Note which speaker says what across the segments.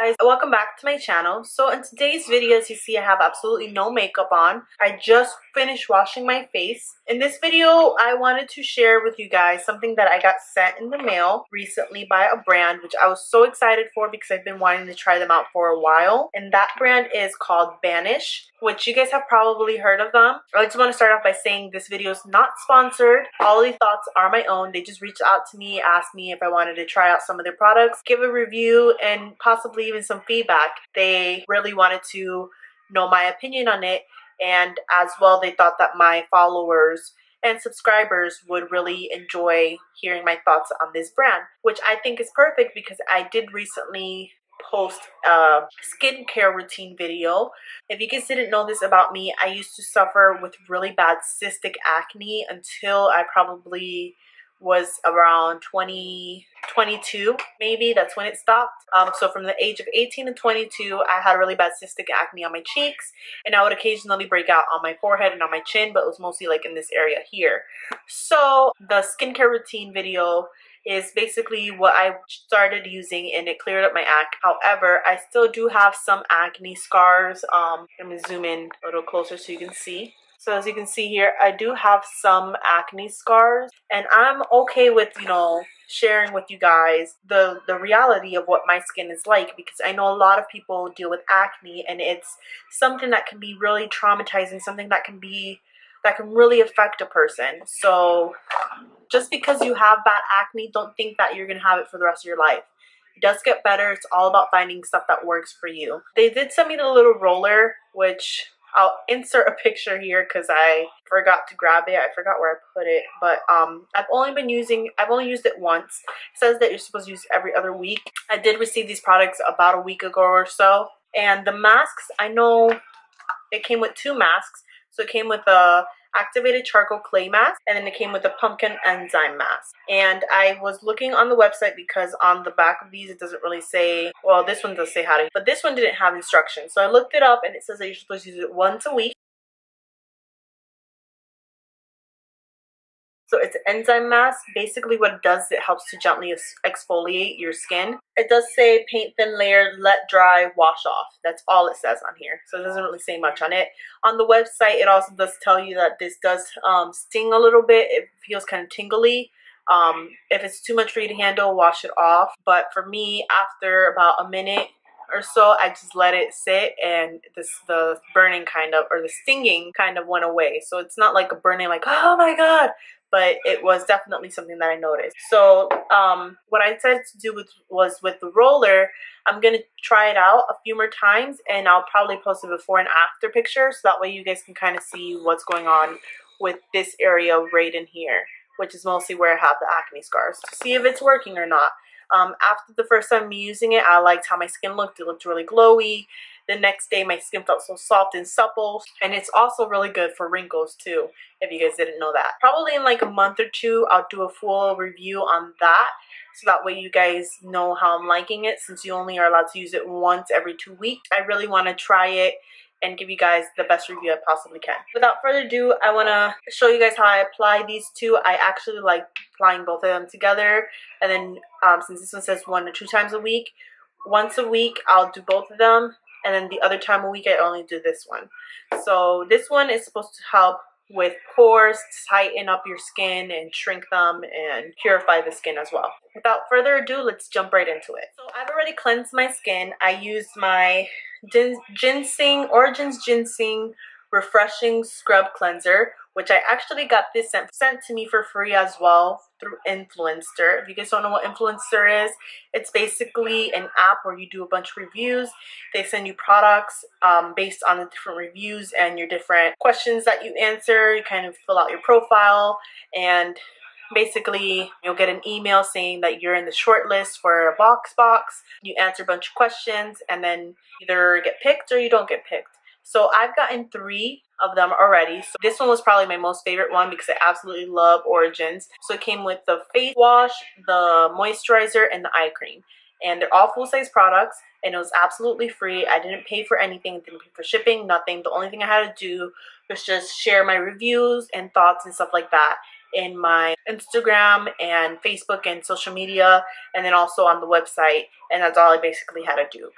Speaker 1: guys, welcome back to my channel. So in today's video, as you see, I have absolutely no makeup on. I just finished washing my face. In this video, I wanted to share with you guys something that I got sent in the mail recently by a brand, which I was so excited for because I've been wanting to try them out for a while. And that brand is called Banish, which you guys have probably heard of them. I just want to start off by saying this video is not sponsored. All these thoughts are my own. They just reached out to me, asked me if I wanted to try out some of their products, give a review, and possibly even some feedback. They really wanted to know my opinion on it, and as well they thought that my followers and subscribers would really enjoy hearing my thoughts on this brand, which I think is perfect because I did recently post a skincare routine video. If you guys didn't know this about me, I used to suffer with really bad cystic acne until I probably was around 22, maybe. That's when it stopped. So from the age of 18 to 22, I had really bad cystic acne on my cheeks, and I would occasionally break out on my forehead and on my chin, but it was mostly like in this area here. So the skincare routine video is basically what I started using, and it cleared up my acne. However, I still do have some acne scars. Let me zoom in a little closer so you can see. So as you can see here, I do have some acne scars, and I'm okay with, sharing with you guys the reality of what my skin is like, because I know a lot of people deal with acne, and it's something that can be really traumatizing, something that can really affect a person. So just because you have bad acne, don't think that you're gonna have it for the rest of your life. It does get better. It's all about finding stuff that works for you. They did send me the little roller, which I'll insert a picture here because I forgot to grab it. I forgot where I put it, but I've only used it once. It says that you're supposed to use it every other week. I did receive these products about a week ago or so, and the masks, I know it came with two masks. So it came with a activated charcoal clay mask, and then it came with a pumpkin enzyme mask. And I was looking on the website because on the back of these it doesn't really say, well, this one does say how to, but this one didn't have instructions. So I looked it up, and it says that you're supposed to use it once a week. So it's an enzyme mask. Basically what it does is it helps to gently exfoliate your skin. It does say paint thin layer, let dry, wash off. That's all it says on here. So it doesn't really say much on it. On the website, it also does tell you that this does sting a little bit. It feels kind of tingly. If it's too much for you to handle, wash it off. But for me, after about a minute or so, I just let it sit, and the burning kind of, or the stinging kind of went away. So it's not like a burning like, oh my god, but it was definitely something that I noticed. So what I decided to do was with the roller, I'm gonna try it out a few more times, and I'll probably post a before and after picture, so that way you guys can kind of see what's going on with this area right in here, which is mostly where I have the acne scars, to see if it's working or not. After the first time using it, I liked how my skin looked. It looked really glowy. The next day, my skin felt so soft and supple. And it's also really good for wrinkles too, if you guys didn't know that. Probably in like a month or two, I'll do a full review on that, so that way you guys know how I'm liking it, since you only are allowed to use it once every 2 weeks. I really want to try it and give you guys the best review I possibly can. Without further ado, I want to show you guys how I apply these two. I actually like applying both of them together, and then since this one says 1 to 2 times a week, once a week I'll do both of them, and then the other time a week I only do this one. So this one is supposed to help with pores, tighten up your skin and shrink them, and purify the skin as well. Without further ado, let's jump right into it. So I've already cleansed my skin. I used my Origins Ginseng Refreshing Scrub Cleanser, which I actually got this sent to me for free as well through Influencer. If you guys don't know what Influencer is, it's basically an app where you do a bunch of reviews. They send you products based on the different reviews and your different questions that you answer. You kind of fill out your profile, and basically you'll get an email saying that you're in the short list for a box. You answer a bunch of questions, and then either get picked or you don't get picked. So I've gotten 3 of them already. So this one was probably my most favorite one because I absolutely love Origins. So it came with the face wash, the moisturizer, and the eye cream. And they're all full-size products, and it was absolutely free. I didn't pay for anything, didn't pay for shipping, nothing. The only thing I had to do was just share my reviews and thoughts and stuff like that in my Instagram and Facebook and social media, and then also on the website, and that's all I basically had to do.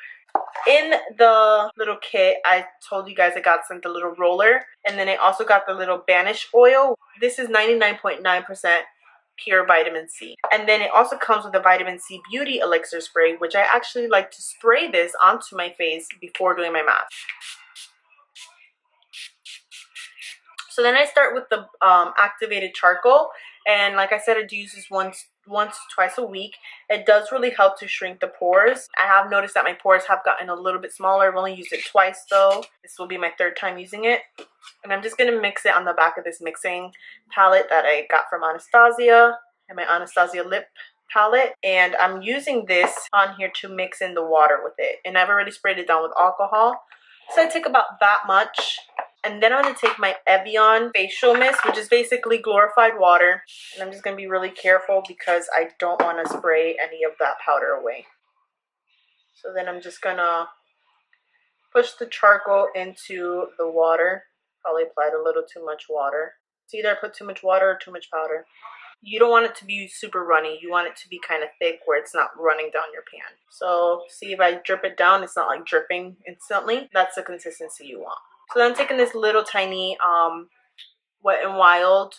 Speaker 1: In the little kit, I told you guys I got sent the little roller, and then I also got the little Banish oil. This is 99.9% pure vitamin C. And then it also comes with a vitamin C beauty elixir spray, which I actually like to spray this onto my face before doing my mask. So then I start with the activated charcoal, and like I said, I do use this once twice a week. It does really help to shrink the pores. I have noticed that my pores have gotten a little bit smaller. I've only used it twice though. This will be my third time using it. And I'm just gonna mix it on the back of this mixing palette that I got from Anastasia, and my Anastasia lip palette. And I'm using this on here to mix in the water with it. And I've already sprayed it down with alcohol. So I take about that much. And then I'm going to take my Evian facial mist, which is basically glorified water. And I'm just going to be really careful because I don't want to spray any of that powder away. So then I'm just going to push the charcoal into the water. Probably applied a little too much water. It's either I put too much water or too much powder. You don't want it to be super runny. You want it to be kind of thick where it's not running down your pan. So see, if I drip it down, it's not like dripping instantly. That's the consistency you want. So then I'm taking this little tiny Wet n Wild,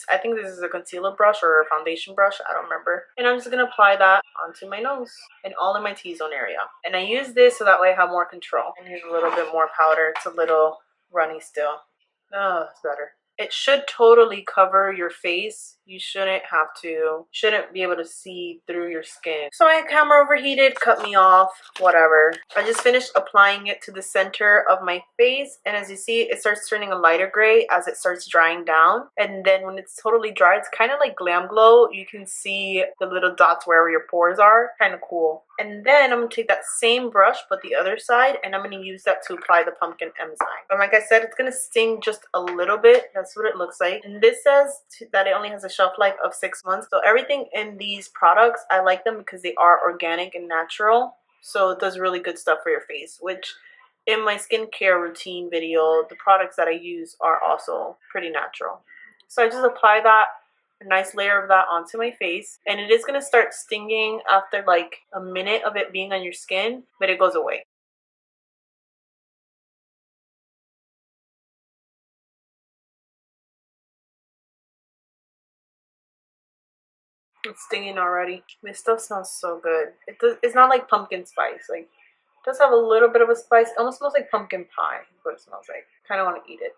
Speaker 1: I think this is a concealer brush or a foundation brush, I don't remember. And I'm just going to apply that onto my nose and all in my T-zone area. And I use this so that way I have more control. I use a little bit more powder. It's a little runny still. Oh, it's better. It should totally cover your face. You shouldn't be able to see through your skin. So my camera overheated, cut me off, whatever. I just finished applying it to the center of my face, and as you see, it starts turning a lighter gray as it starts drying down. And then when it's totally dry, it's kind of like Glam Glow. You can see the little dots wherever your pores are. Kind of cool. And then I'm going to take that same brush, but the other side, and I'm going to use that to apply the pumpkin enzyme. And like I said, it's going to sting just a little bit. That's what it looks like. And this says that it only has a shelf life of 6 months. So everything in these products, I like them because they are organic and natural. So it does really good stuff for your face, which in my skincare routine video, the products that I use are also pretty natural. So I just apply that, a nice layer of that onto my face, and it is going to start stinging after like a minute of it being on your skin, but it goes away. It's stinging already. This stuff smells so good. It's not like pumpkin spice. Like, it does have a little bit of a spice. It almost smells like pumpkin pie is what it smells like. Kind of want to eat it.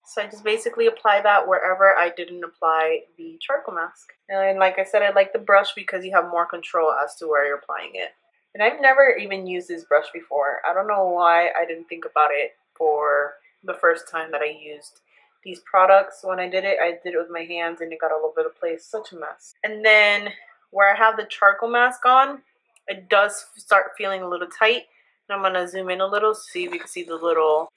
Speaker 1: So I just basically apply that wherever I didn't apply the charcoal mask. And like I said, I like the brush because you have more control as to where you're applying it. And I've never even used this brush before. I don't know why I didn't think about it for the first time that I used these products. When I did it with my hands and it got all over the place. Such a mess. And then where I have the charcoal mask on, it does start feeling a little tight. And I'm gonna zoom in a little, see if you can see the little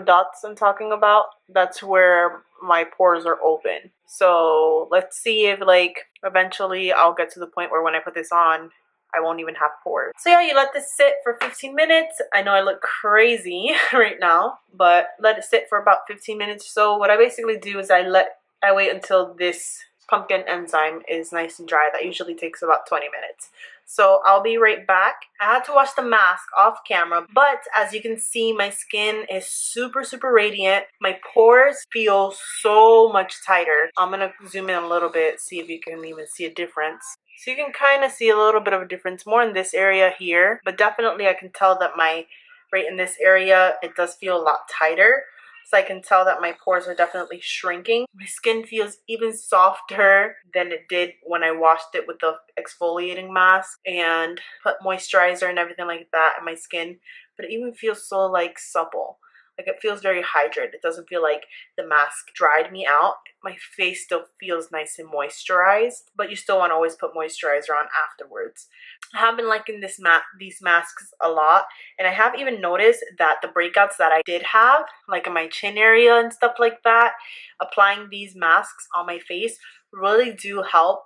Speaker 1: dots I'm talking about. That's where my pores are open. So let's see if like eventually I'll get to the point where when I put this on, I won't even have pores. So yeah, you let this sit for 15 minutes. I know I look crazy right now, but let it sit for about 15 minutes. So what I basically do is I wait until this pumpkin enzyme is nice and dry. That usually takes about 20 minutes. So I'll be right back. I had to wash the mask off camera, but as you can see, my skin is super radiant. My pores feel so much tighter. I'm gonna zoom in a little bit, see if you can even see a difference. So you can kind of see a little bit of a difference more in this area here, but definitely I can tell that right in this area, it does feel a lot tighter. So I can tell that my pores are definitely shrinking. My skin feels even softer than it did when I washed it with the exfoliating mask and put moisturizer and everything like that in my skin. But it even feels so like supple. Like it feels very hydrated. It doesn't feel like the mask dried me out. My face still feels nice and moisturized, but you still want to always put moisturizer on afterwards. I have been liking these masks a lot, and I have even noticed that the breakouts that I did have, like in my chin area and stuff like that, applying these masks on my face really do help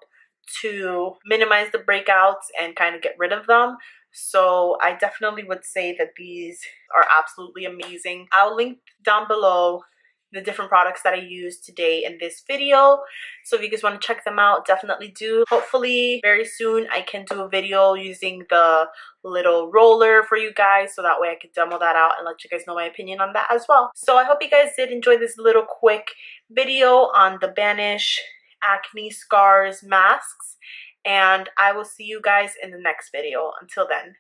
Speaker 1: to minimize the breakouts and kind of get rid of them. So I definitely would say that these are absolutely amazing. I'll link down below the different products that I used today in this video. So if you guys want to check them out, definitely do. Hopefully very soon I can do a video using the little roller for you guys, so that way I could demo that out and let you guys know my opinion on that as well. So I hope you guys did enjoy this little quick video on the Banish Acne Scars masks, and I will see you guys in the next video. Until then.